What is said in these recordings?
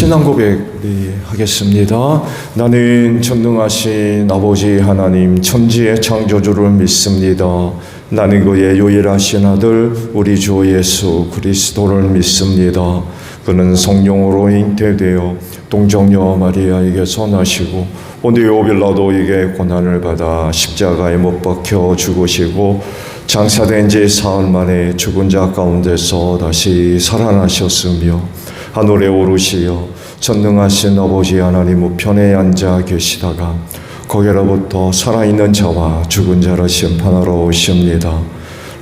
신앙 고백 하겠습니다. 나는 전능하신 아버지 하나님 천지의 창조주를 믿습니다. 나는 그의 유일하신 아들 우리 주 예수 그리스도를 믿습니다. 그는 성령으로 잉태되어 동정녀 마리아에게서 나시고 본디오 빌라도에게 고난을 받아 십자가에 못 박혀 죽으시고 장사된 지 사흘 만에 죽은 자 가운데서 다시 살아나셨으며 하늘에 오르시어 전능하신 아버지 하나님 우편에 앉아 계시다가 거기로부터 살아있는 자와 죽은 자를 심판하러 오십니다.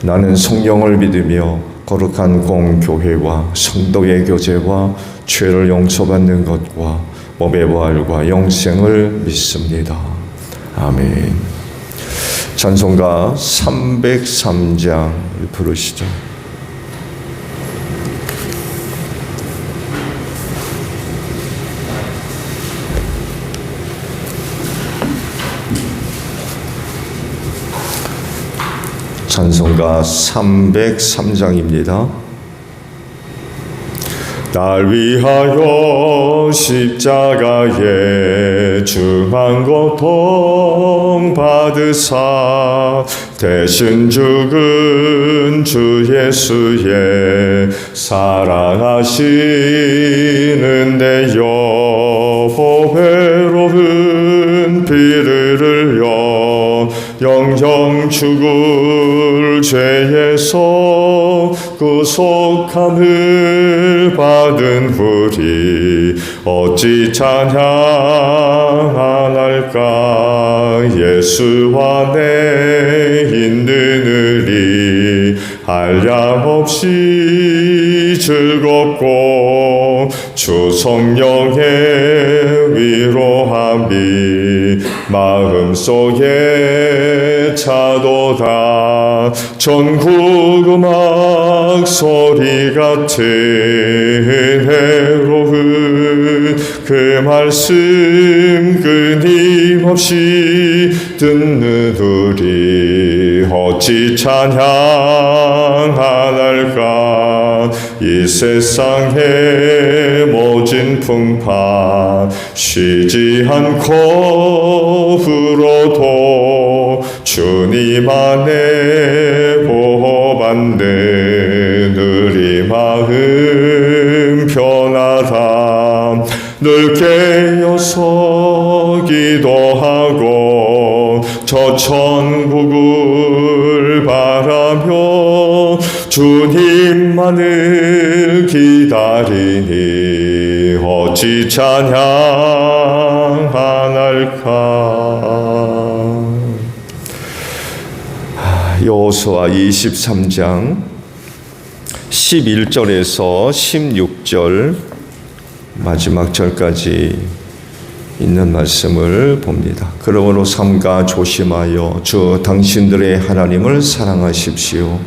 나는 성령을 믿으며 거룩한 공교회와 성도의 교제와 죄를 용서받는 것과 몸의 부활과 영생을 믿습니다. 아멘. 찬송가 303장 부르시죠. 찬송가 303장입니다. 날 위하여 십자가에 중한 고통 받으사 대신 죽은 주 예수의 사랑하시는데요 보배로운 피를 흘려 영영 죽을 죄에서 구속함을 받은 우리 어찌 찬양할까. 예수 안에 있는 우리 한량없이 즐겁고 주 성령의 위로함이 마음속에 차도다. 전국 음악 소리 같은 해로운 그 말씀 끊임없이 듣는 우리 어찌 찬양할까. 이 세상의 모진 풍파 쉬지 않고 불어도 주님 안에 보호받는 우리 마음 편하다. 늘 깨어서 기도하고 저 천국을 바라며 주님만을 기다리니 어찌 찬양할까. 여호수아 23장 11절에서 16절 마지막 절까지 있는 말씀을 봅니다. 그러므로 삼가 조심하여 주 당신들의 하나님을 사랑하십시오.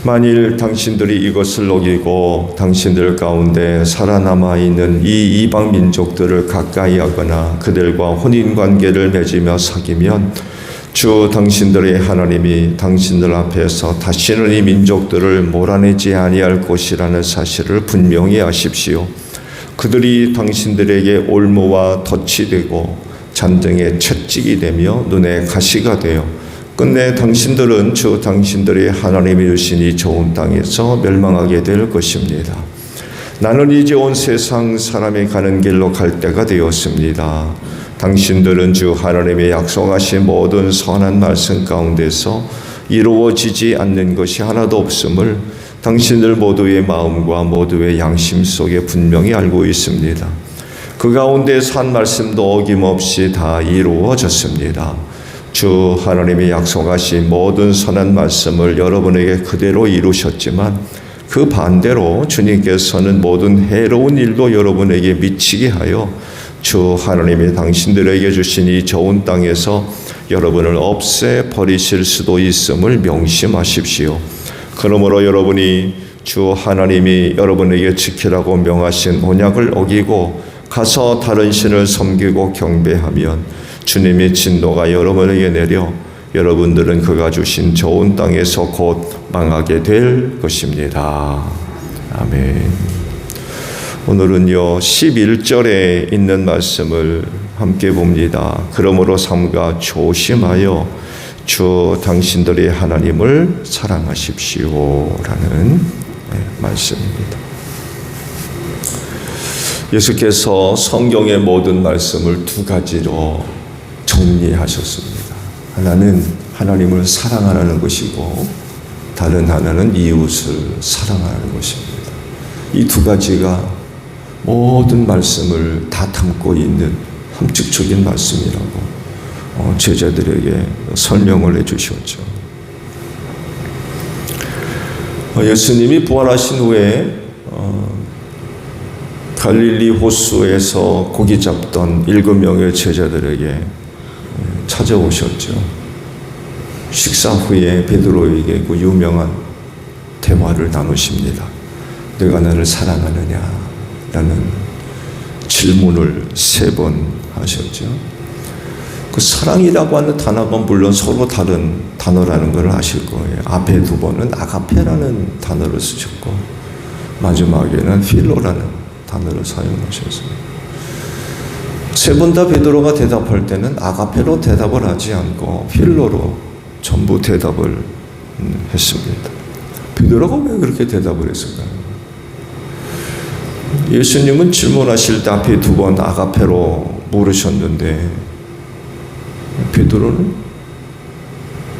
만일 당신들이 이것을 어기고 당신들 가운데 살아남아 있는 이 이방 민족들을 가까이 하거나 그들과 혼인관계를 맺으며 사귀면 주 당신들의 하나님이 당신들 앞에서 다시는 이 민족들을 몰아내지 아니할 것이라는 사실을 분명히 아십시오. 그들이 당신들에게 올무와 덫이 되고 잔등에 채찍이 되며 눈에 가시가 되어 끝내 당신들은 주 당신들의 하나님이 주신 이 좋은 땅에서 멸망하게 될 것입니다. 나는 이제 온 세상 사람이 가는 길로 갈 때가 되었습니다. 당신들은 주 하나님의 약속하신 모든 선한 말씀 가운데서 이루어지지 않는 것이 하나도 없음을 당신들 모두의 마음과 모두의 양심 속에 분명히 알고 있습니다. 그 가운데 산 말씀도 어김없이 다 이루어졌습니다. 주 하나님이 약속하신 모든 선한 말씀을 여러분에게 그대로 이루셨지만 그 반대로 주님께서는 모든 해로운 일도 여러분에게 미치게 하여 주 하나님이 당신들에게 주신 이 좋은 땅에서 여러분을 없애버리실 수도 있음을 명심하십시오. 그러므로 여러분이 주 하나님이 여러분에게 지키라고 명하신 언약을 어기고 가서 다른 신을 섬기고 경배하면 주님의 진노가 여러분에게 내려 여러분들은 그가 주신 좋은 땅에서 곧 망하게 될 것입니다. 아멘. 오늘은요 11절에 있는 말씀을 함께 봅니다. 그러므로 삼가 조심하여 주 당신들의 하나님을 사랑하십시오 라는 말씀입니다. 예수께서 성경의 모든 말씀을 두 가지로 정리하셨습니다. 하나는 하나님을 사랑하라는 것이고 다른 하나는 이웃을 사랑하라는 것입니다. 이 두 가지가 모든 말씀을 다 담고 있는 함축적인 말씀이라고 제자들에게 설명을 해주셨죠. 예수님이 부활하신 후에 갈릴리 호수에서 고기 잡던 7명의 제자들에게 찾아오셨죠. 식사 후에 베드로에게 그 유명한 대화를 나누십니다. 내가 나를 사랑하느냐? 라는 질문을 3번 하셨죠. 그 사랑이라고 하는 단어가 물론 서로 다른 단어라는 걸 아실 거예요. 앞에 2번은 아가페라는 단어를 쓰셨고 마지막에는 필로라는 단어를 사용하셨어요. 3번 다 베드로가 대답할 때는 아가페로 대답을 하지 않고 필로로 전부 대답을 했습니다. 베드로가 왜 그렇게 대답을 했을까요? 예수님은 질문하실 때 앞에 2번 아가페로 물으셨는데 베드로는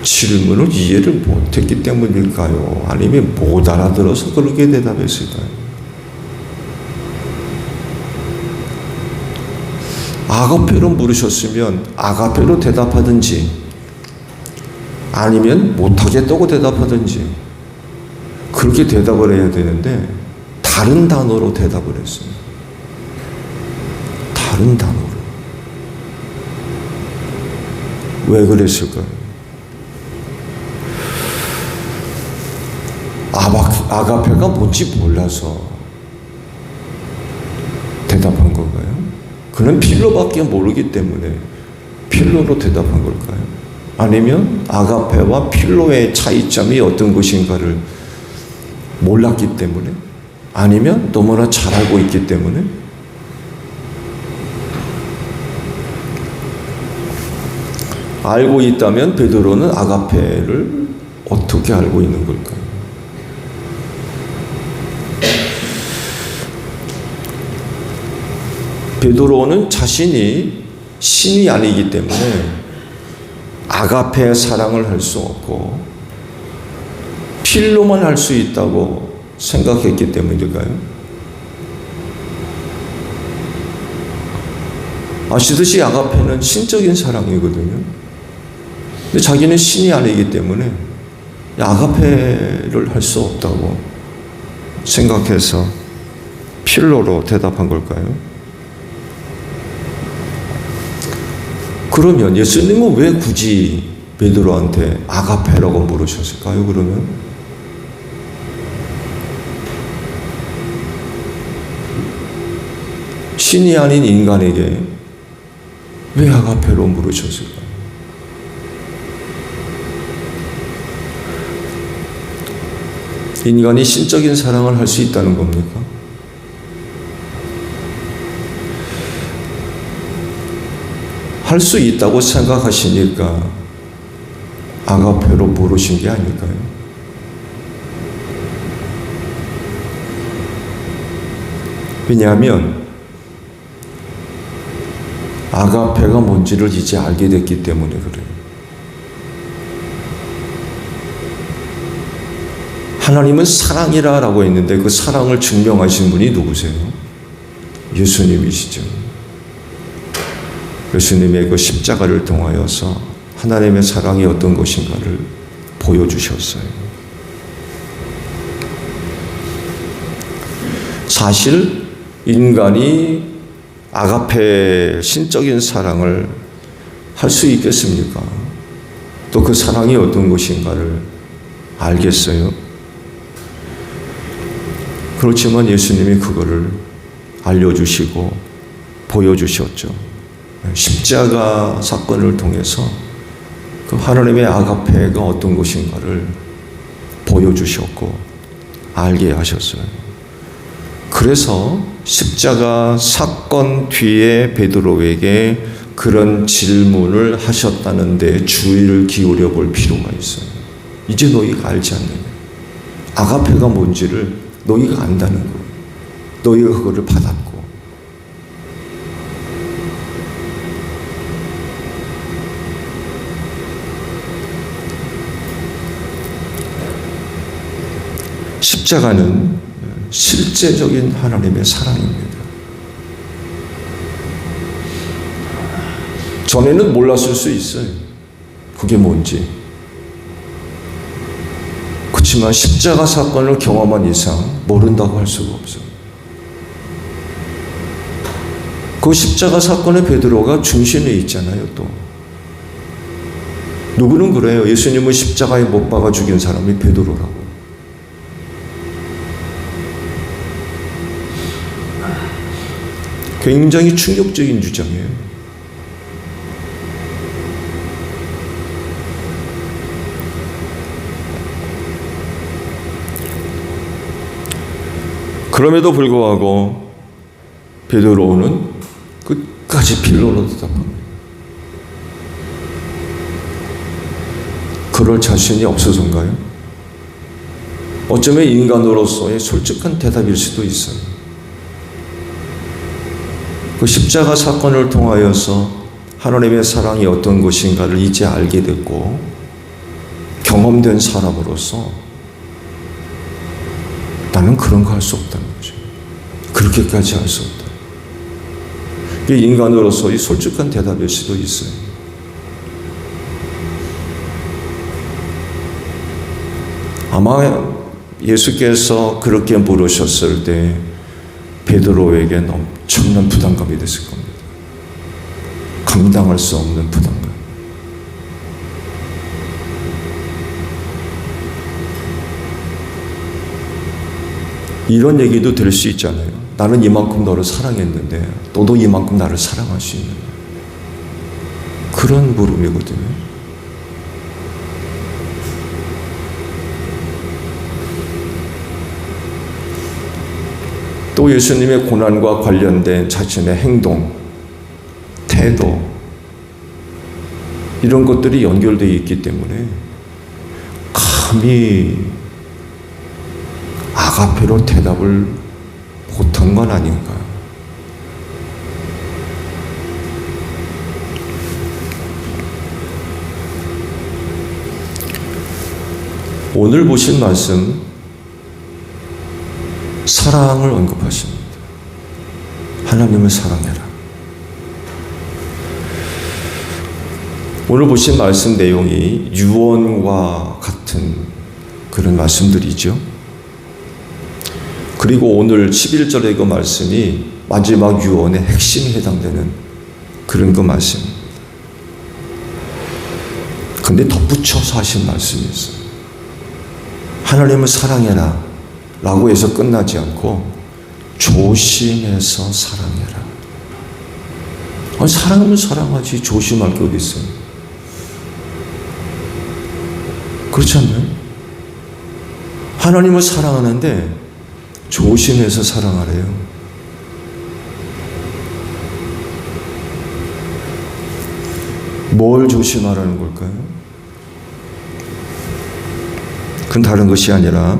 질문을 이해를 못했기 때문일까요? 아니면 못 알아들어서 그렇게 대답했을까요? 아가페로 물으셨으면 아가페로 대답하든지 아니면 못하겠다고 대답하든지 그렇게 대답을 해야 되는데 다른 단어로 대답을 했어요. 다른 단어로. 왜 그랬을까요? 아가페가 뭔지 몰라서 대답한 건가요? 그는 필로밖에 모르기 때문에 필로로 대답한 걸까요? 아니면 아가페와 필로의 차이점이 어떤 것인가를 몰랐기 때문에? 아니면 너무나 잘 알고 있기 때문에? 알고 있다면 베드로는 아가페를 어떻게 알고 있는 걸까요? 베드로는 자신이 신이 아니기 때문에 아가페의 사랑을 할 수 없고 필로만 할 수 있다고 생각했기 때문일까요? 아시듯이 아가페는 신적인 사랑이거든요. 근데 자기는 신이 아니기 때문에 아가페를 할 수 없다고 생각해서 필로로 대답한 걸까요? 그러면 예수님은 왜 굳이 베드로한테 아가페라고 물으셨을까요? 그러면 신이 아닌 인간에게 왜 아가페로 물으셨을까요? 인간이 신적인 사랑을 할 수 있다는 겁니까? 할 수 있다고 생각하시니까 아가페로 물으신 게 아닐까요? 왜냐하면 아가페가 뭔지를 이제 알게 됐기 때문에 그래요. 하나님은 사랑이라고 했는데 그 사랑을 증명하신 분이 누구세요? 예수님이시죠. 예수님의 그 십자가를 통하여서 하나님의 사랑이 어떤 것인가를 보여주셨어요. 사실 인간이 아가페 신적인 사랑을 할 수 있겠습니까? 또 그 사랑이 어떤 것인가를 알겠어요? 그렇지만 예수님이 그거를 알려주시고 보여주셨죠. 십자가 사건을 통해서 그 하나님의 아가페가 어떤 것인가를 보여주셨고 알게 하셨어요. 그래서 십자가 사건 뒤에 베드로에게 그런 질문을 하셨다는데 주의를 기울여 볼 필요가 있어요. 이제 너희가 알지 않느냐. 아가페가 뭔지를 너희가 안다는 거예요. 너희가 그거를 받았고. 십자가는 실제적인 하나님의 사랑입니다. 전에는 몰랐을 수 있어요. 그게 뭔지. 그렇지만 십자가 사건을 경험한 이상 모른다고 할 수가 없어요. 그 십자가 사건의 베드로가 중심에 있잖아요. 또 누구는 그래요. 예수님을 십자가에 못 박아 죽인 사람이 베드로라고. 굉장히 충격적인 주장이에요. 그럼에도 불구하고 베드로는 끝까지 빌로로 대답합니다. 그럴 자신이 없어서인가요? 어쩌면 인간으로서의 솔직한 대답일 수도 있어요. 그 십자가 사건을 통하여서 하나님의 사랑이 어떤 것인가를 이제 알게 됐고 경험된 사람으로서 나는 그런 거 할 수 없다는 거죠. 그렇게까지 할 수 없다. 이게 인간으로서의 솔직한 대답일 수도 있어요. 아마 예수께서 그렇게 물으셨을 때 베드로에게는 엄청난 부담감이 됐을 겁니다. 감당할 수 없는 부담감. 이런 얘기도 들을 수 있잖아요. 나는 이만큼 너를 사랑했는데 너도 이만큼 나를 사랑할 수 있느냐. 그런 물음이거든요. 또 예수님의 고난과 관련된 자신의 행동, 태도 이런 것들이 연결되어 있기 때문에 감히 아가페로 대답을 못한 건 아닌가. 오늘 보신 말씀 사랑을 언급하십니다. 하나님을 사랑해라. 오늘 보신 말씀 내용이 유언과 같은 그런 말씀들이죠. 그리고 오늘 11절의 그 말씀이 마지막 유언의 핵심에 해당되는 그런 그 말씀입니다. 근데 덧붙여서 하신 말씀이 있어요. 하나님을 사랑해라 라고 해서 끝나지 않고 조심해서 사랑해라. 아니, 사랑하면 사랑하지 조심할 게 어디 있어요? 그렇지 않나요? 하나님을 사랑하는데 조심해서 사랑하래요. 뭘 조심하라는 걸까요? 그건 다른 것이 아니라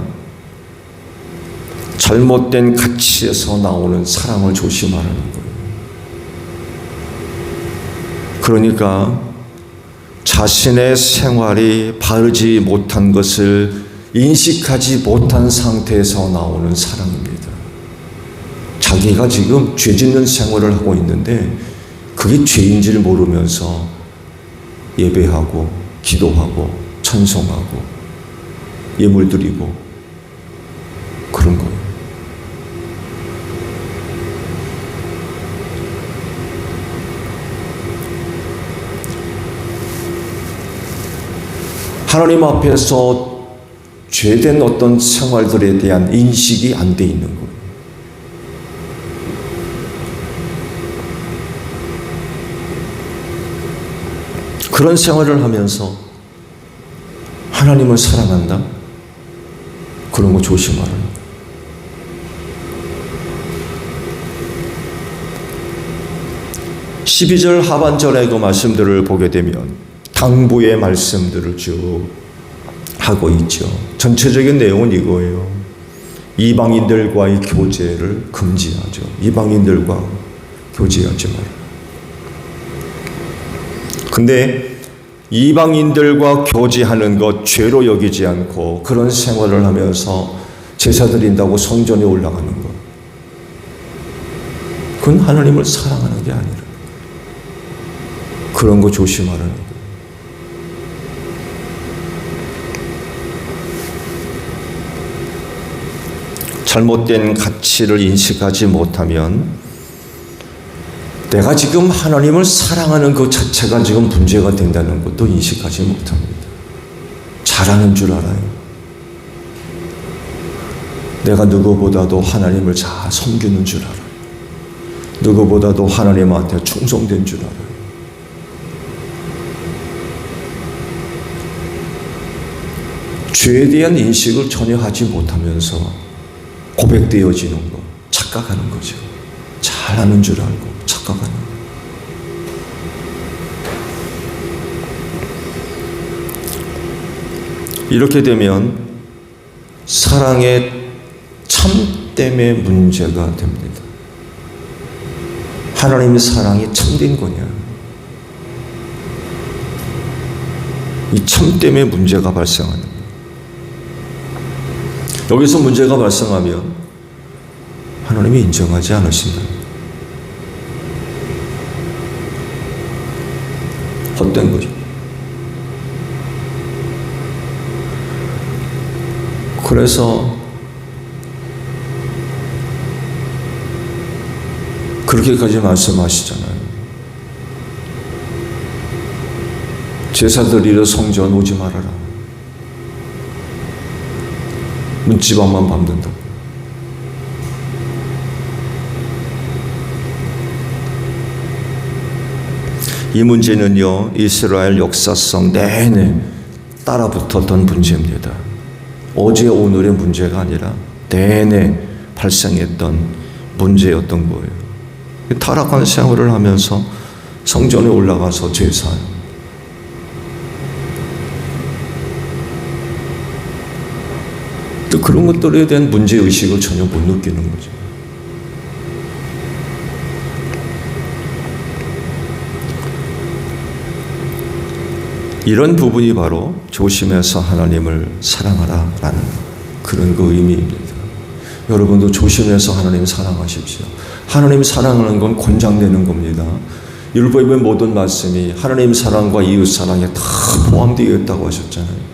잘못된 가치에서 나오는 사랑을 조심하라는 거예요. 그러니까 자신의 생활이 바르지 못한 것을 인식하지 못한 상태에서 나오는 사랑입니다. 자기가 지금 죄 짓는 생활을 하고 있는데 그게 죄인지를 모르면서 예배하고 기도하고 찬송하고 예물 드리고 그런 거예요. 하나님 앞에서 죄된 어떤 생활들에 대한 인식이 안 돼 있는 거예요. 그런 생활을 하면서 하나님을 사랑한다? 그런 거 조심하라. 12절 하반절의 그 말씀들을 보게 되면 당부의 말씀들을 쭉 하고 있죠. 전체적인 내용은 이거예요. 이방인들과의 교제를 금지하죠. 이방인들과 교제하지 마라. 근데 이방인들과 교제하는 것 죄로 여기지 않고 그런 생활을 하면서 제사 드린다고 성전에 올라가는 것, 그건 하나님을 사랑하는 게 아니라 그런 거 조심하라는 거예요. 잘못된 가치를 인식하지 못하면 내가 지금 하나님을 사랑하는 것 자체가 지금 문제가 된다는 것도 인식하지 못합니다. 잘하는 줄 알아요. 내가 누구보다도 하나님을 잘 섬기는 줄 알아요. 누구보다도 하나님한테 충성된 줄 알아요. 죄에 대한 인식을 전혀 하지 못하면서 고백되어지는 거, 착각하는 거죠. 잘하는 줄 알고 착각하는 거. 이렇게 되면 사랑의 참됨의 문제가 됩니다. 하나님의 사랑이 참된 거냐? 이 참됨의 문제가 발생하는 거예요. 여기서 문제가 발생하면 하나님이 인정하지 않으신다. 헛된 거죠. 그래서 그렇게까지 말씀하시잖아요. 제사 드리러 성전 오지 말아라. 문지방만 밟는다고. 이 문제는요, 이스라엘 역사성 내내 따라붙었던 문제입니다. 어제 오늘의 문제가 아니라 내내 발생했던 문제였던 거예요. 타락한 생활을 하면서 성전에 올라가서 제사해요. 또 그런 것들에 대한 문제의식을 전혀 못 느끼는 거죠. 이런 부분이 바로 조심해서 하나님을 사랑하라라는 그런 그 의미입니다. 여러분도 조심해서 하나님 사랑하십시오. 하나님 사랑하는 건 권장되는 겁니다. 율법의 모든 말씀이 하나님 사랑과 이웃 사랑에 다 포함되어 있다고 하셨잖아요.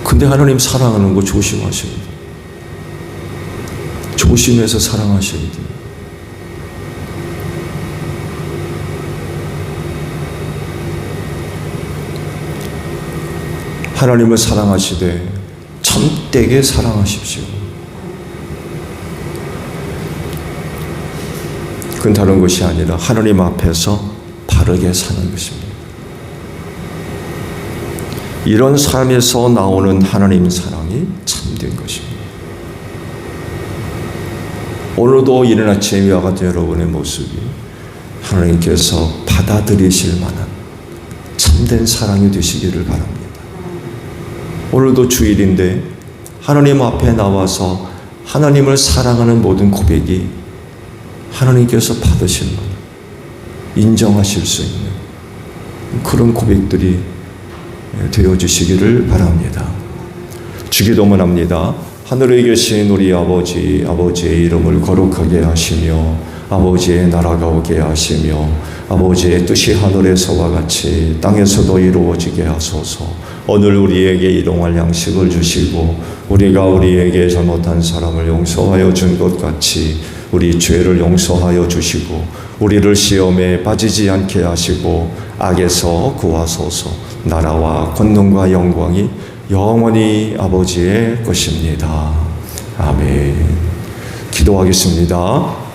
근데 하나님 사랑하는 거 조심하셔야 돼요. 조심해서 사랑하셔야 돼요. 하나님을 사랑하시되 참되게 사랑하십시오. 그건 다른 것이 아니라 하나님 앞에서 바르게 사는 것입니다. 이런 삶에서 나오는 하나님 사랑이 참된 것입니다. 오늘도 이른 아침 이와 같은 여러분의 모습이 하나님께서 받아들이실 만한 참된 사랑이 되시기를 바랍니다. 오늘도 주일인데 하나님 앞에 나와서 하나님을 사랑하는 모든 고백이 하나님께서 받으실 만한, 인정하실 수 있는 그런 고백들이 되어주시기를 바랍니다. 주기도문 합니다. 하늘에 계신 우리 아버지, 아버지의 이름을 거룩하게 하시며 아버지의 나라가 오게 하시며 아버지의 뜻이 하늘에서와 같이 땅에서도 이루어지게 하소서. 오늘 우리에게 일용할 양식을 주시고 우리가 우리에게 잘못한 사람을 용서하여 준 것 같이 우리 죄를 용서하여 주시고 우리를 시험에 빠지지 않게 하시고 악에서 구하소서. 나라와 권능과 영광이 영원히 아버지의 것입니다. 아멘. 기도하겠습니다.